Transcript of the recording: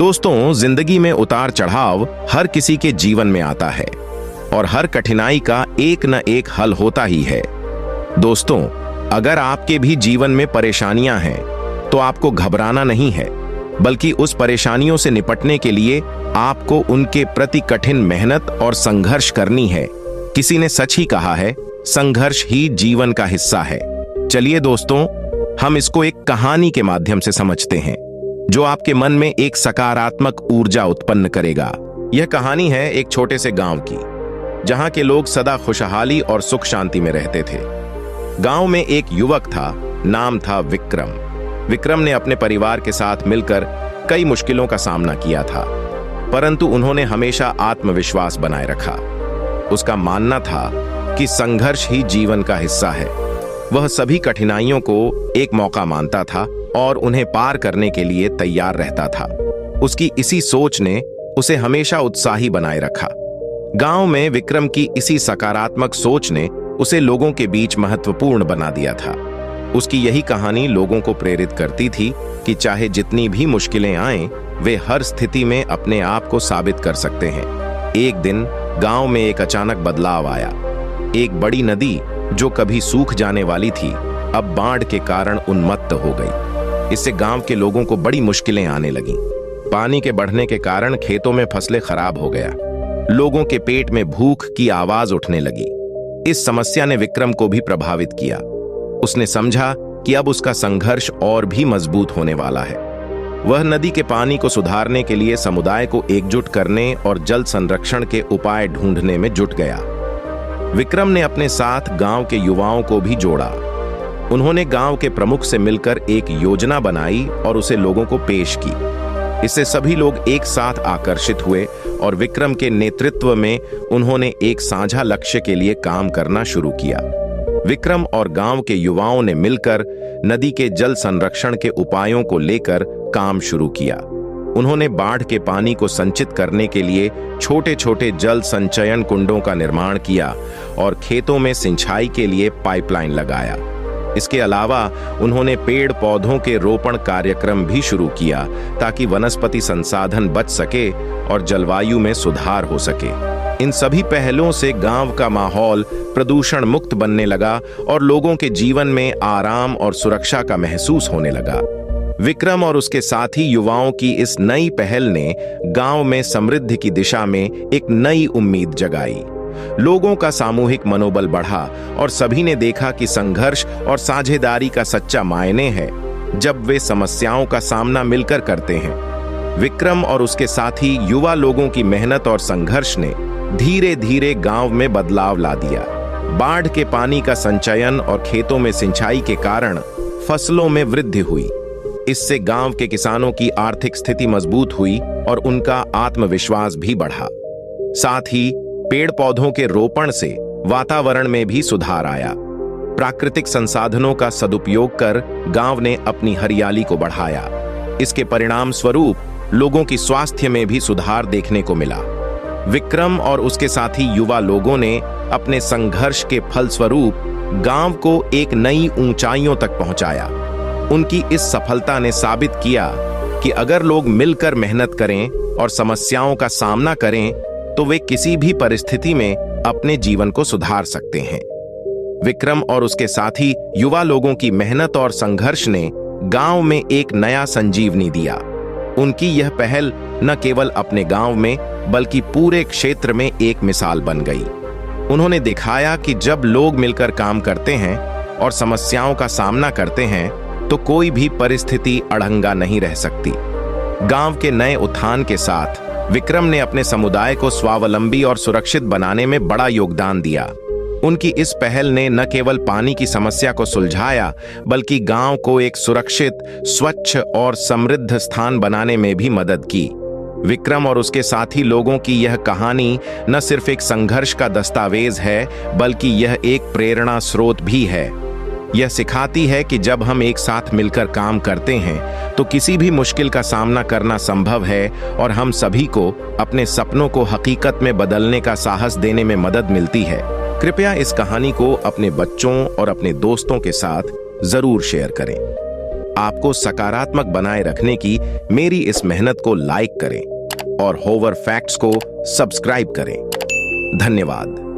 दोस्तों, जिंदगी में उतार चढ़ाव हर किसी के जीवन में आता है और हर कठिनाई का एक न एक हल होता ही है। दोस्तों, अगर आपके भी जीवन में परेशानियां हैं तो आपको घबराना नहीं है, बल्कि उस परेशानियों से निपटने के लिए आपको उनके प्रति कठिन मेहनत और संघर्ष करनी है। किसी ने सच ही कहा है, संघर्ष ही जीवन का हिस्सा है। चलिए दोस्तों, हम इसको एक कहानी के माध्यम से समझते हैं जो आपके मन में एक सकारात्मक ऊर्जा उत्पन्न करेगा। यह कहानी है एक छोटे से गांव की, जहां के लोग सदा खुशहाली और सुख शांति में रहते थे। गांव में एक युवक था, नाम था विक्रम। विक्रम ने अपने परिवार के साथ मिलकर कई मुश्किलों का सामना किया था, परंतु उन्होंने हमेशा आत्मविश्वास बनाए रखा। उसका मानना था कि संघर्ष ही जीवन का हिस्सा है। वह सभी कठिनाइयों को एक मौका मानता था और उन्हें पार करने के लिए तैयार रहता था। उसकी इसी सोच ने उसे हमेशा उत्साही बनाए रखा। गांव में विक्रम की इसी सकारात्मक सोच ने उसे लोगों के बीच महत्वपूर्ण बना दिया था। उसकी यही कहानी लोगों को प्रेरित करती थी कि चाहे जितनी भी मुश्किलें आएं, वे हर स्थिति में अपने आप को साबित कर सकते हैं। एक दिन गांव में एक अचानक बदलाव आया। एक बड़ी नदी जो कभी सूख जाने वाली थी, अब बाढ़ के कारण उन्मत्त हो गई। इससे गांव के लोगों को बड़ी मुश्किलें आने लगीं। पानी के बढ़ने के कारण खेतों में फसलें खराब हो गया। लोगों के पेट में भूख की आवाज उठने लगी। इस समस्या ने विक्रम को भी प्रभावित किया। उसने समझा कि अब उसका संघर्ष और भी मजबूत होने वाला है। वह नदी के पानी को सुधारने के लिए समुदाय को एकजुट करने और जल संरक्षण के उपाय ढूंढने में जुट गया। विक्रम ने अपने साथ गांव के युवाओं को भी जोड़ा। उन्होंने गांव के प्रमुख से मिलकर एक योजना बनाई और उसे लोगों को पेश की। इससे सभी लोग एक साथ आकर्षित हुए और विक्रम के नेतृत्व में उन्होंने एक साझा लक्ष्य के लिए काम करना शुरू किया। विक्रम और गांव के युवाओं ने मिलकर नदी के जल संरक्षण के उपायों को लेकर काम शुरू किया। उन्होंने बाढ़ के पानी को संचित करने के लिए छोटे छोटे जल संचयन कुंडों का निर्माण किया और खेतों में सिंचाई के लिए पाइपलाइन लगाया। इसके अलावा उन्होंने पेड़ पौधों के रोपण कार्यक्रम भी शुरू किया ताकि वनस्पति संसाधन बच सके और जलवायु में सुधार हो सके। इन सभी पहलों से गांव का माहौल प्रदूषण मुक्त बनने लगा और लोगों के जीवन में आराम और सुरक्षा का महसूस होने लगा। विक्रम और उसके साथी युवाओं की इस नई पहल ने गांव में समृद्धि की दिशा में एक नई उम्मीद जगाई। लोगों का सामूहिक मनोबल बढ़ा और सभी ने देखा कि संघर्ष और साझेदारी का सच्चा मायने है जब वे समस्याओं का सामना मिलकर करते हैं। विक्रम और उसके साथी युवा लोगों की मेहनत और संघर्ष ने धीरे धीरे गांव में बदलाव ला दिया। बाढ़ के पानी का संचयन और खेतों में सिंचाई के कारण फसलों में वृद्धि हुई। इससे गांव के किसानों की आर्थिक स्थिति मजबूत हुई और उनका आत्मविश्वास भी बढ़ा। साथ ही पेड़ पौधों के रोपण से वातावरण में भी सुधार आया। प्राकृतिक संसाधनों का सदुपयोग कर गांव ने अपनी हरियाली को बढ़ाया। इसके परिणाम स्वरूप लोगों की स्वास्थ्य में भी सुधार देखने को मिला। विक्रम और उसके साथी युवा लोगों ने अपने संघर्ष के फलस्वरूप गांव को एक नई ऊंचाइयों तक पहुंचाया। उनकी इस सफलता ने साबित किया कि अगर लोग मिलकर मेहनत करें और समस्याओं का सामना करें तो वे किसी भी परिस्थिति में अपने जीवन को सुधार सकते हैं। विक्रम और उसके साथी युवा लोगों की मेहनत और संघर्ष ने गांव में एक नया संजीवनी दिया। उनकी यह पहल न केवल अपने गांव में बल्कि पूरे क्षेत्र में एक मिसाल बन गई। उन्होंने दिखाया कि जब लोग मिलकर काम करते हैं और समस्याओं का सामना करते हैं तो कोई भी परिस्थिति अड़ंगा नहीं रह सकती। गांव के नए उत्थान के साथ विक्रम ने अपने समुदाय को स्वावलंबी और सुरक्षित बनाने में बड़ा योगदान दिया। उनकी इस पहल ने न केवल पानी की समस्या को सुलझाया बल्कि गांव को एक सुरक्षित, स्वच्छ और समृद्ध स्थान बनाने में भी मदद की। विक्रम और उसके साथी लोगों की यह कहानी न सिर्फ एक संघर्ष का दस्तावेज है बल्कि यह एक प्रेरणा स्रोत भी है। यह सिखाती है कि जब हम एक साथ मिलकर काम करते हैं तो किसी भी मुश्किल का सामना करना संभव है और हम सभी को अपने सपनों को हकीकत में बदलने का साहस देने में मदद मिलती है। कृपया इस कहानी को अपने बच्चों और अपने दोस्तों के साथ जरूर शेयर करें। आपको सकारात्मक बनाए रखने की मेरी इस मेहनत को लाइक करें और होवर फैक्ट्स को सब्सक्राइब करें। धन्यवाद।